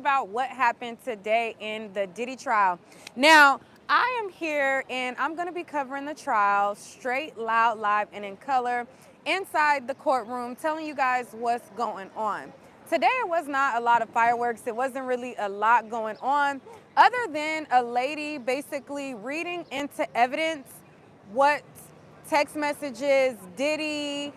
about what happened today in the Diddy trial. Now, I am here and I'm going to be covering the trial straight, loud, live, and in color inside the courtroom, telling you guys what's going on. Today, it was not a lot of fireworks. It wasn't really a lot going on other than a lady basically reading into evidence what text messages Diddy,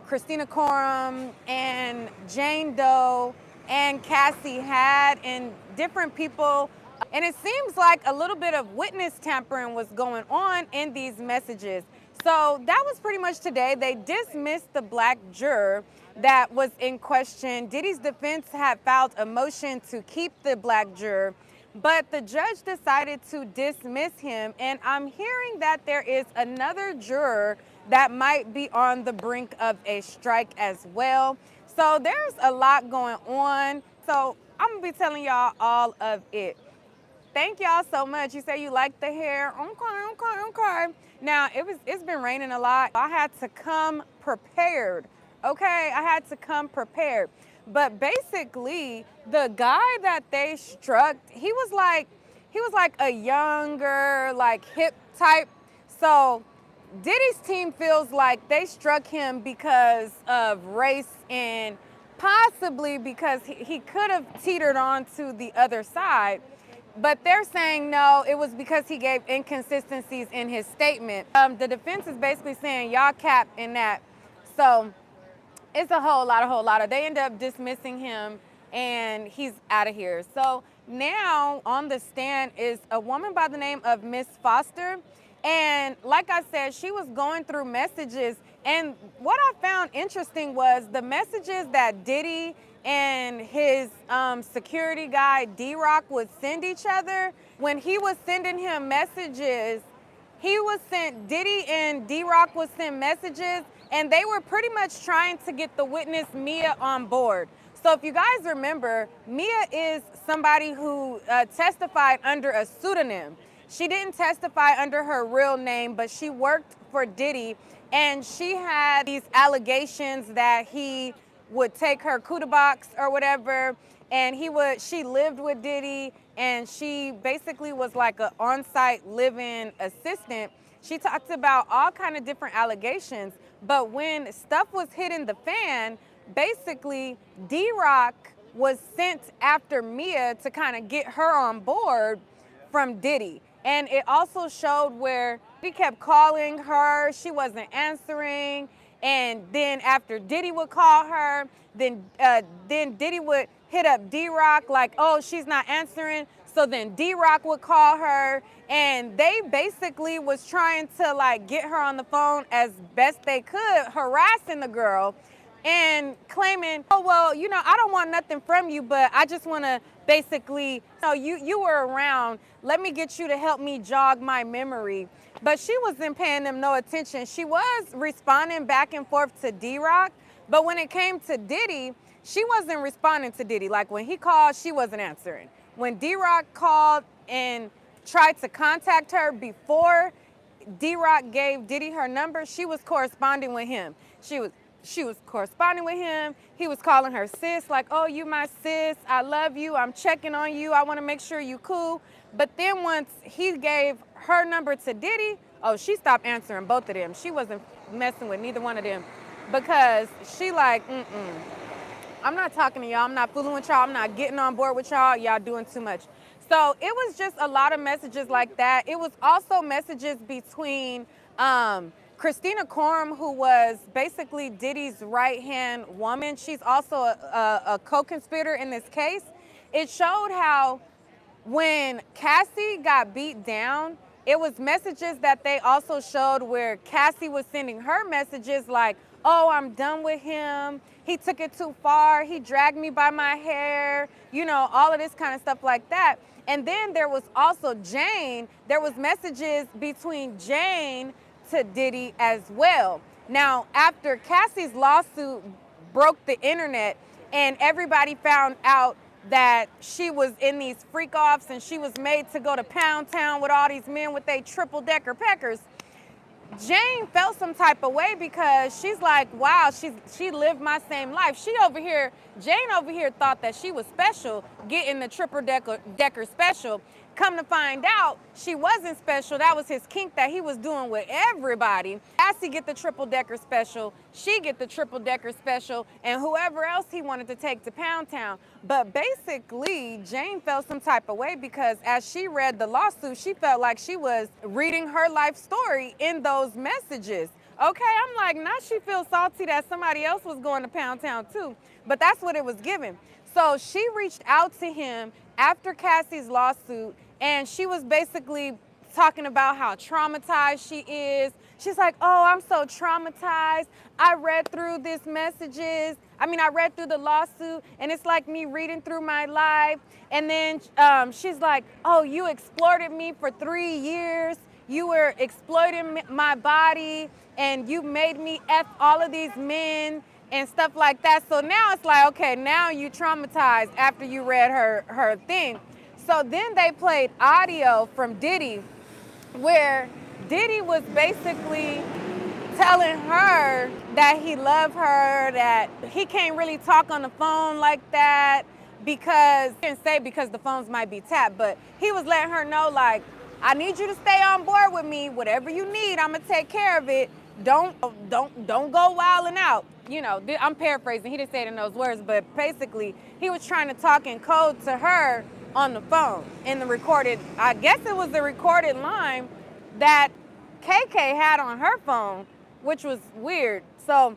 Christina Coram, and Jane Doe, and Cassie had, and different people. And it seems like a little bit of witness tampering was going on in these messages. So that was pretty much today. They dismissed the black juror that was in question. Diddy's defense had filed a motion to keep the black juror, but the judge decided to dismiss him. And I'm hearing that there is another juror that might be on the brink of a strike as well. So there's a lot going on. So I'm gonna be telling y'all all of it. Thank y'all so much. You say you like the hair. Okay. Now, it's been raining a lot. I had to come prepared, okay? I had to come prepared. But basically, the guy that they struck, he was like a younger, like hip type. So Diddy's team feels like they struck him because of race and possibly because he could have teetered on to the other side. But they're saying no, it was because he gave inconsistencies in his statement. The defense is basically saying y'all cap in that. So it's a whole lot of. They end up dismissing him and he's out of here. So now on the stand is a woman by the name of Miss Foster. And like I said, she was going through messages. And what I found interesting was the messages that Diddy and his security guy, D-Rock, would send each other. When he was sending him messages, Diddy and D-Rock would send messages, and they were pretty much trying to get the witness Mia on board. So if you guys remember, Mia is somebody who testified under a pseudonym. She didn't testify under her real name, but she worked for Diddy, and she had these allegations that he would take her kuda box or whatever, and she lived with Diddy, and she basically was like an on-site living assistant. She talked about all kind of different allegations, but when stuff was hitting the fan, basically D-Rock was sent after Mia to kind of get her on board from Diddy. And it also showed where he kept calling her, she wasn't answering. And then after Diddy would call her, then Diddy would hit up D-Rock like, oh, she's not answering. So then D-Rock would call her, and they basically was trying to like get her on the phone as best they could, harassing the girl and claiming, oh, well, you know, I don't want nothing from you, but I just want to basically, you were around. Let me get you to help me jog my memory. But she wasn't paying them no attention. She was responding back and forth to D-Rock, but when it came to Diddy, she wasn't responding to Diddy. Like when he called, she wasn't answering. When D-Rock called and tried to contact her before D-Rock gave Diddy her number, she was corresponding with him. She was corresponding with him. He was calling her sis, like, oh, you my sis, I love you, I'm checking on you, I want to make sure you cool. But then once he gave her number to Diddy, oh, she stopped answering both of them. She wasn't messing with neither one of them because she like, I'm not talking to y'all, I'm not fooling with y'all, I'm not getting on board with y'all, y'all doing too much. So it was just a lot of messages like that. It was also messages between Christina Coram, who was basically Diddy's right-hand woman. She's also a co-conspirator in this case. It showed how when Cassie got beat down, it was messages that they also showed where Cassie was sending her messages like, oh, I'm done with him. He took it too far. He dragged me by my hair. You know, all of this kind of stuff like that. And then there was also Jane. There was messages between Jane to Diddy as well. Now, after Cassie's lawsuit broke the internet and everybody found out that she was in these freak-offs and she was made to go to Pound Town with all these men with their triple-decker peckers, Jane felt some type of way because she's like, wow, she lived my same life. Jane over here thought that she was special getting the triple decker special. Come to find out, she wasn't special. That was his kink that he was doing with everybody. Cassie get the triple decker special, she get the triple decker special, and whoever else he wanted to take to Pound Town. But basically, Jane felt some type of way because as she read the lawsuit, she felt like she was reading her life story in those messages. Okay, I'm like, now she feels salty that somebody else was going to Pound Town too. But that's what it was given. So she reached out to him after Cassie's lawsuit, and she was basically talking about how traumatized she is. She's like, oh, I'm so traumatized. I read through I read through the lawsuit, and it's like me reading through my life. And then she's like, oh, you exploited me for 3 years. You were exploiting my body, and you made me F all of these men and stuff like that. So now it's like, okay, now you traumatized after you read her thing. So then they played audio from Diddy where Diddy was basically telling her that he loved her, that he can't really talk on the phone like that because, he didn't say because the phones might be tapped, but he was letting her know, like, I need you to stay on board with me. Whatever you need, I'm gonna take care of it. Don't go wilding out. You know, I'm paraphrasing. He didn't say it in those words, but basically he was trying to talk in code to her on the phone in the recorded, I guess it was the recorded line that KK had on her phone, which was weird. So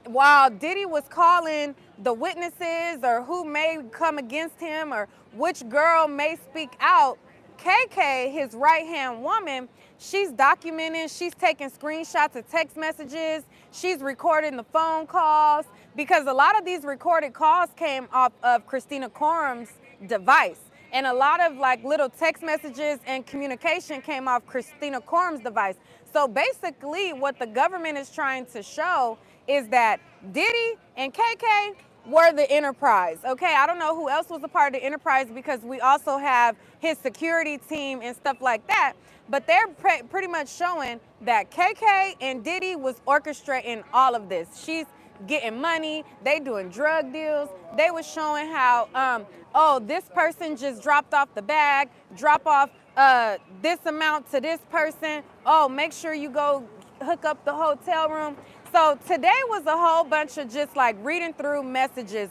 while Diddy was calling the witnesses or who may come against him or which girl may speak out, KK, his right-hand woman, she's documenting, she's taking screenshots of text messages, she's recording the phone calls, because a lot of these recorded calls came off of Christina Corum's device. And a lot of like little text messages and communication came off Christina Corum's device. So basically what the government is trying to show is that Diddy and KK were the enterprise, okay? I don't know who else was a part of the enterprise because we also have his security team and stuff like that, but they're pretty much showing that KK and Diddy was orchestrating all of this. She's getting money, they doing drug deals. They was showing how, oh, this person just dropped off the bag, drop off this amount to this person. Oh, make sure you go hook up the hotel room. So today was a whole bunch of just like reading through messages.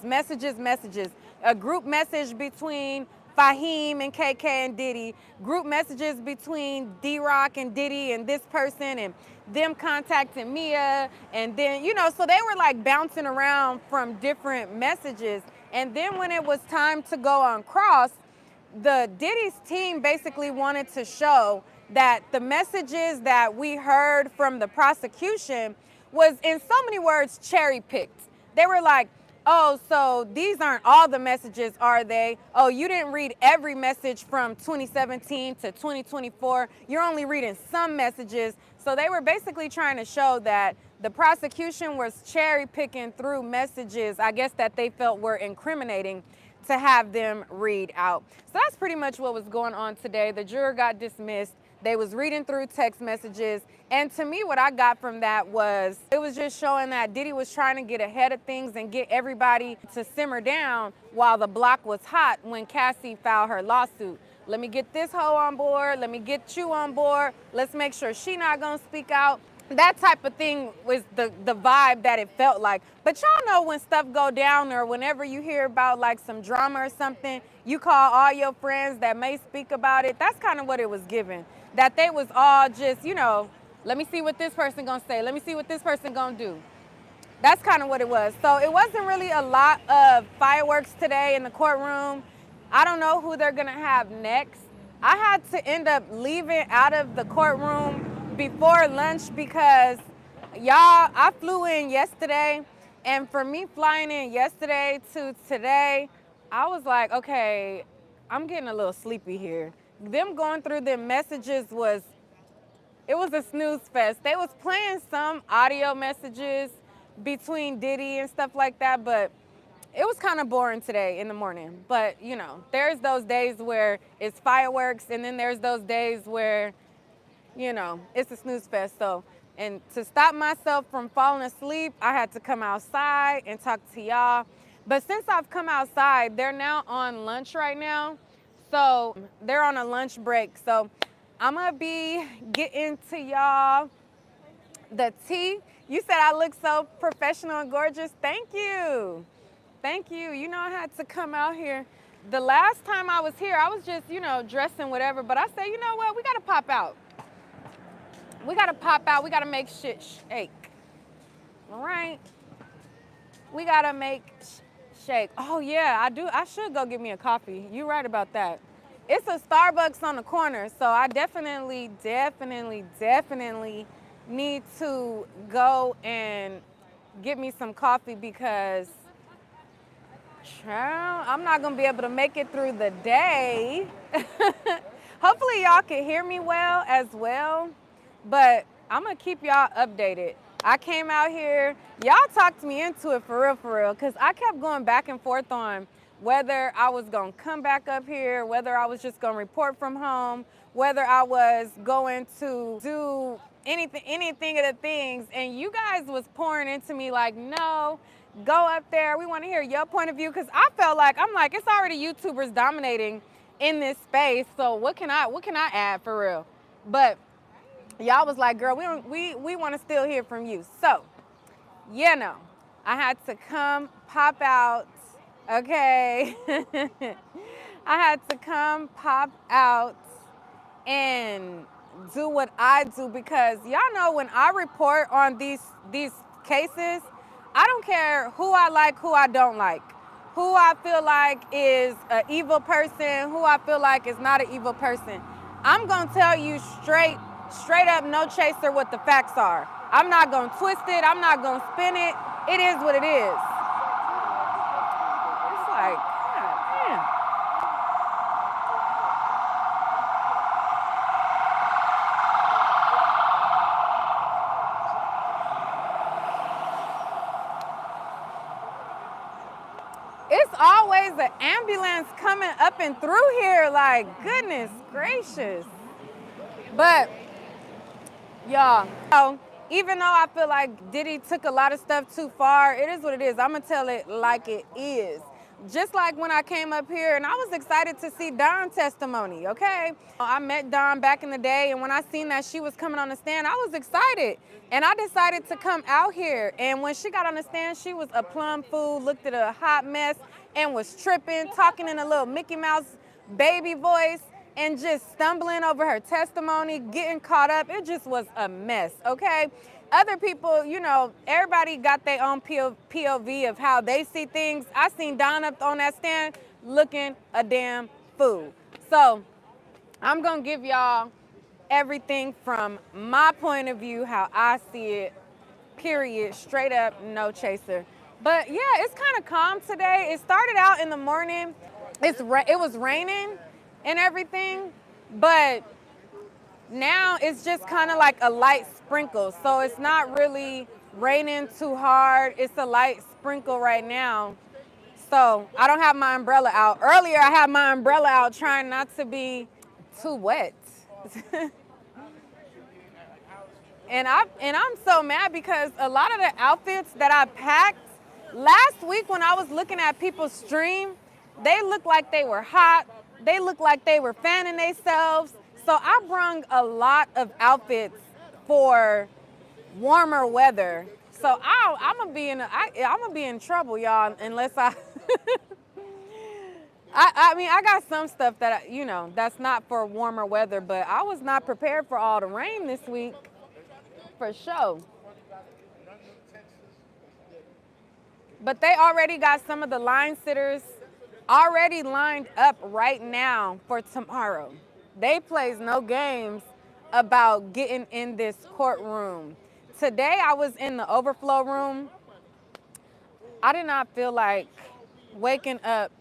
A group message between Fahim and KK and Diddy, group messages between D-Rock and Diddy and this person, and them contacting Mia, and then, you know, so they were like bouncing around from different messages. And then when it was time to go on cross, the Diddy's team basically wanted to show that the messages that we heard from the prosecution was, in so many words, cherry picked. They were like, oh, so these aren't all the messages, are they? Oh, you didn't read every message from 2017 to 2024. You're only reading some messages. So they were basically trying to show that the prosecution was cherry picking through messages, I guess, that they felt were incriminating to have them read out. So that's pretty much what was going on today. The juror got dismissed. They was reading through text messages. And to me, what I got from that was, it was just showing that Diddy was trying to get ahead of things and get everybody to simmer down while the block was hot when Cassie filed her lawsuit. Let me get this hoe on board. Let me get you on board. Let's make sure she not gonna speak out. That type of thing was the vibe that it felt like. But y'all know when stuff go down, or whenever you hear about like some drama or something, you call all your friends that may speak about it. That's kind of what it was given. That they was all just, you know, let me see what this person gonna say. Let me see what this person gonna do. That's kind of what it was. So it wasn't really a lot of fireworks today in the courtroom. I don't know who they're gonna have next. I had to end up leaving out of the courtroom before lunch because, y'all, I flew in yesterday, and for me flying in yesterday to today, I was like, okay, I'm getting a little sleepy here. Them going through their messages it was a snooze fest. They was playing some audio messages between Diddy and stuff like that, but it was kind of boring today in the morning. But, you know, there's those days where it's fireworks, and then there's those days where, you know, it's a snooze fest. So, and to stop myself from falling asleep, I had to come outside and talk to y'all. But since I've come outside, they're now on lunch right now. So they're on a lunch break. So I'm gonna be getting to y'all the tea. You said I look so professional and gorgeous. Thank you. Thank you. You know, I had to come out here. The last time I was here, I was just, dressing whatever. But I said, you know what? We got to pop out. We got to pop out. We got to make shit shake. All right? We got to make shake. Oh, yeah, I do. I should go get me a coffee. You're right about that. It's a Starbucks on the corner. So I definitely need to go and get me some coffee because I'm not gonna be able to make it through the day. Hopefully y'all can hear me well as well, but I'm gonna keep y'all updated. I came out here, y'all talked me into it for real, because I kept going back and forth on whether I was gonna come back up here, whether I was just gonna report from home, whether I was going to do anything of the things, and you guys was pouring into me like, no, go up there. We want to hear your point of view, because I felt like it's already YouTubers dominating in this space. So what can I add for real? But y'all was like, girl, we want to still hear from you. So I had to come pop out. Okay, I had to come pop out and do what I do, because y'all know when I report on these cases, I don't care who I like, who I don't like, who I feel like is an evil person, who I feel like is not an evil person. I'm gonna tell you straight up, no chaser, what the facts are. I'm not gonna twist it. I'm not gonna spin it. It is what it is. It's like, God damn. It's always an ambulance coming up and through here, like, goodness gracious. But, y'all, even though I feel like Diddy took a lot of stuff too far, it is what it is. I'm going to tell it like it is. Just like when I came up here, and I was excited to see Dawn's testimony, okay? I met Dawn back in the day, and when I seen that she was coming on the stand, I was excited. And I decided to come out here. And when she got on the stand, she was a plum fool, looked at a hot mess, and was tripping, talking in a little Mickey Mouse baby voice, and just stumbling over her testimony, getting caught up. It just was a mess, okay? Other people, everybody got their own POV of how they see things. I seen Dawn up on that stand looking a damn fool. So I'm going to give y'all everything from my point of view, how I see it, period, straight up, no chaser. But yeah, it's kind of calm today. It started out in the morning. It was raining and everything, but now it's just kind of like a light sprinkle. So it's not really raining too hard. It's a light sprinkle right now. So I don't have my umbrella out. Earlier I had my umbrella out trying not to be too wet. And I'm so mad because a lot of the outfits that I packed last week when I was looking at people's stream, they looked like they were hot. They looked like they were fanning themselves. So I brung a lot of outfits for warmer weather. So I'm gonna be in trouble, y'all, unless I mean, I got some stuff that that's not for warmer weather, but I was not prepared for all the rain this week, for sure. But they already got some of the line sitters already lined up right now for tomorrow. They plays no games about getting in this courtroom. Today I was in the overflow room. I did not feel like waking up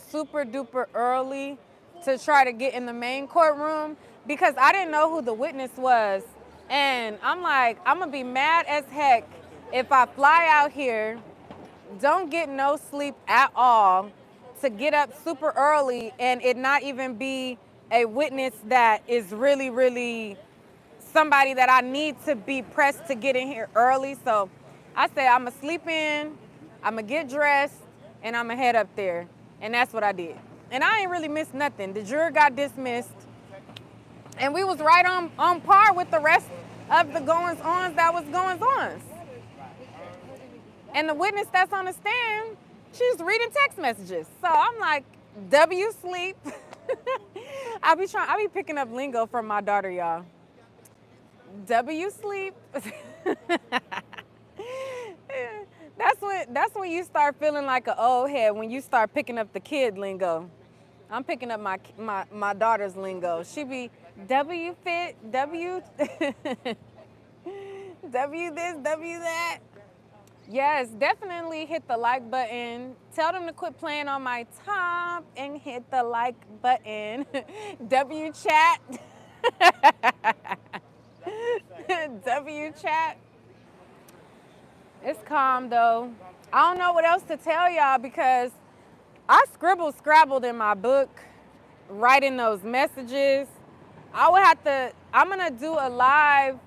super duper early to try to get in the main courtroom because I didn't know who the witness was. And I'm like, I'm gonna be mad as heck if I fly out here, don't get no sleep at all, to get up super early and it not even be a witness that is really, really somebody that I need to be pressed to get in here early. So I say I'm gonna sleep in, I'm gonna get dressed, and I'm going to head up there. And that's what I did. And I ain't really missed nothing. The juror got dismissed. And we was right on par with the rest of the goings-ons that was goings-ons. And the witness that's on the stand, she's reading text messages. So I'm like, W sleep. I be picking up lingo from my daughter, y'all. W sleep. That's when you start feeling like an old head, when you start picking up the kid lingo. I'm picking up my daughter's lingo. She be W fit, W W this, W that. Yes, definitely hit the like button. Tell them to quit playing on my top and hit the like button. W chat. W chat. It's calm though. I don't know what else to tell y'all because I scrabbled in my book, writing those messages. I'm gonna do a live,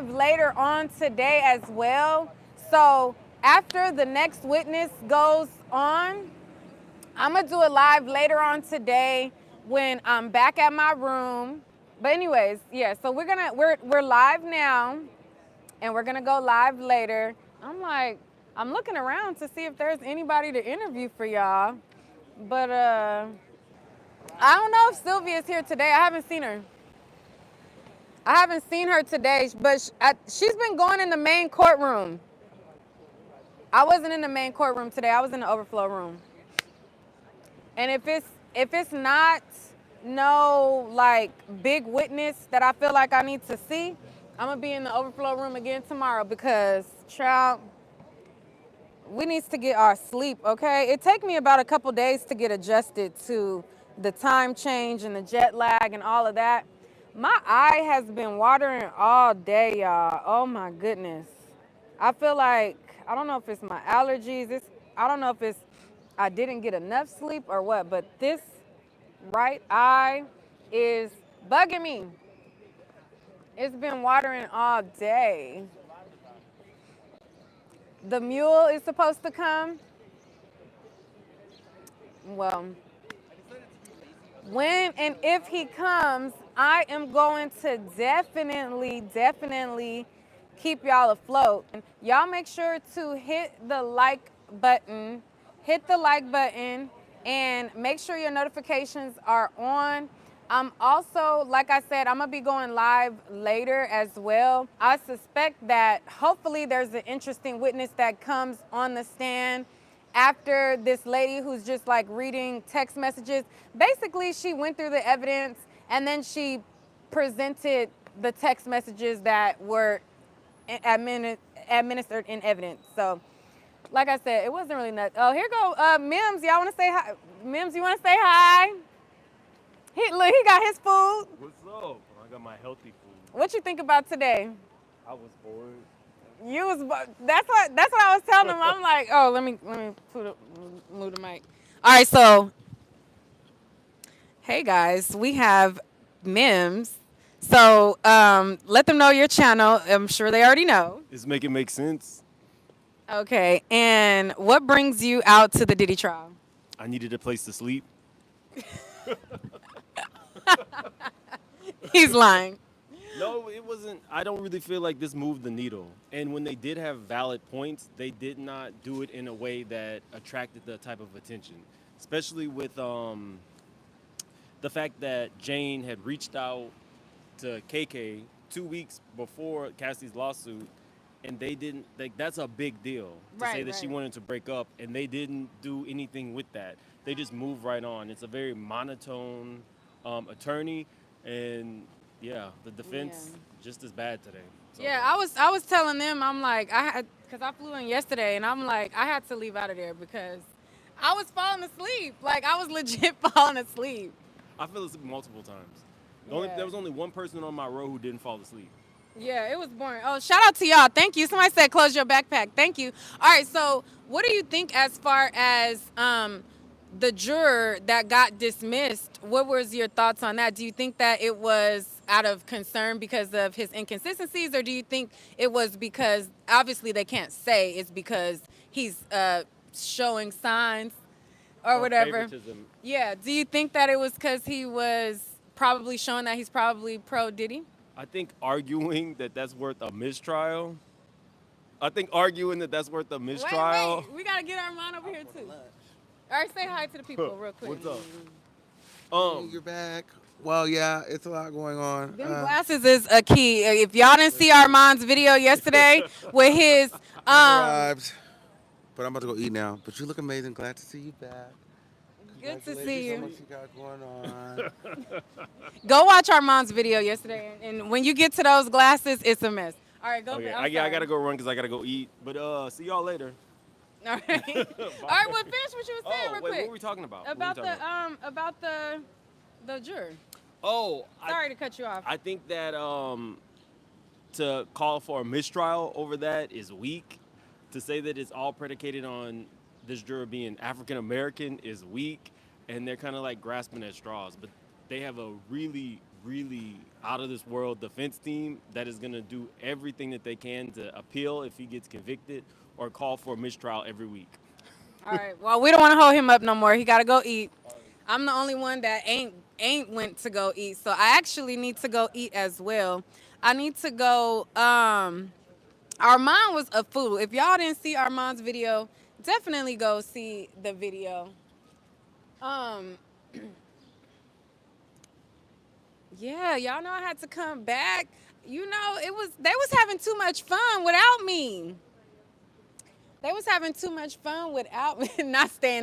later on today as well. So after the next witness goes on, I'm gonna do a live later on today when I'm back at my room. But anyways, yeah, so we're live now and we're gonna go live later. I'm looking around to see if there's anybody to interview for y'all. But I don't know if Sylvia's here today. I haven't seen her. I haven't seen her today, but she's been going in the main courtroom. I wasn't in the main courtroom today. I was in the overflow room. And if it's not no like big witness that I feel like I need to see, I'm gonna be in the overflow room again tomorrow because child, we need to get our sleep, okay? It take me about a couple days to get adjusted to the time change and the jet lag and all of that. My eye has been watering all day, y'all. Oh my goodness. I feel like, I don't know if it's my allergies. I don't know if it's I didn't get enough sleep or what, but this right eye is bugging me. It's been watering all day. The mule is supposed to come. Well, when and if he comes, I am going to definitely keep y'all afloat. Y'all make sure to hit the like button, and make sure your notifications are on. I'm also, like I said, I'm gonna be going live later as well. I suspect that hopefully there's an interesting witness that comes on the stand after this lady who's just like reading text messages. Basically, she went through the evidence and then she presented the text messages that were administered in evidence. So, like I said, it wasn't really nuts. Oh, here go Mims. Y'all want to say hi? Mims, you want to say hi? Look, he got his food. What's up? I got my healthy food. What you think about today? I was bored. That's what I was telling him. I'm like, oh, let me move the mic. All right, so hey guys, we have Mims. So let them know your channel. I'm sure they already know. It's Make It Make Sense. Okay, and what brings you out to the Diddy trial? I needed a place to sleep. He's lying. No, it wasn't. I don't really feel like this moved the needle. And when they did have valid points, they did not do it in a way that attracted the type of attention. Especially with the fact that Jane had reached out to KK 2 weeks before Cassie's lawsuit, and they didn't, like, that's a big deal to say that she wanted to break up, and they didn't do anything with that. They just moved right on. It's a very monotone attorney, and yeah, the defense just as bad today. So. Yeah, I was telling them, I'm like, because I flew in yesterday, and I'm like, I had to leave out of there because I was falling asleep. Like, I was legit falling asleep. I fell asleep multiple times. There was only one person on my row who didn't fall asleep. Yeah, it was boring. Oh, shout out to y'all. Thank you. Somebody said close your backpack. Thank you. All right, so what do you think as far as the juror that got dismissed? What was your thoughts on that? Do you think that it was out of concern because of his inconsistencies, or do you think it was because obviously they can't say it's because he's showing signs or whatever? Favoritism. Yeah. Do you think that it was because he was probably showing that he's probably pro Diddy? I think arguing that that's worth a mistrial. I think arguing that that's worth a mistrial. Wait. We gotta get Armand over here too. All right, say hi to the people real quick. What's up? You're back. Well, yeah, it's a lot going on. Them glasses is a key. If y'all didn't see Armand's video yesterday with his arrived, but I'm about to go eat now. But you look amazing. Glad to see you back. good to see Congratulations on you. what you got going on. Go watch Armand's video yesterday, and when you get to those glasses, it's a mess. All right, go. Okay, I'm I sorry. gotta go run because I gotta go eat. But see y'all later. All right. All right. Well, finish what you were saying Oh, real wait, quick. what were we talking about? About the juror. Oh, Sorry to cut you off. I think that to call for a mistrial over that is weak. To say that it's all predicated on this juror being African American is weak, and they're kind of like grasping at straws. But they have a really, really out of this world defense team that is gonna do everything that they can to appeal if he gets convicted or call for a mistrial every week. All right. Well, we don't want to hold him up no more. He got to go eat. I'm the only one that ain't went to go eat, so I actually need to go eat as well. I need to go. Armand was a fool. If y'all didn't see Armand's video, definitely go see the video. Yeah, y'all know I had to come back. You know, they was having too much fun without me. They was having too much fun without me not staying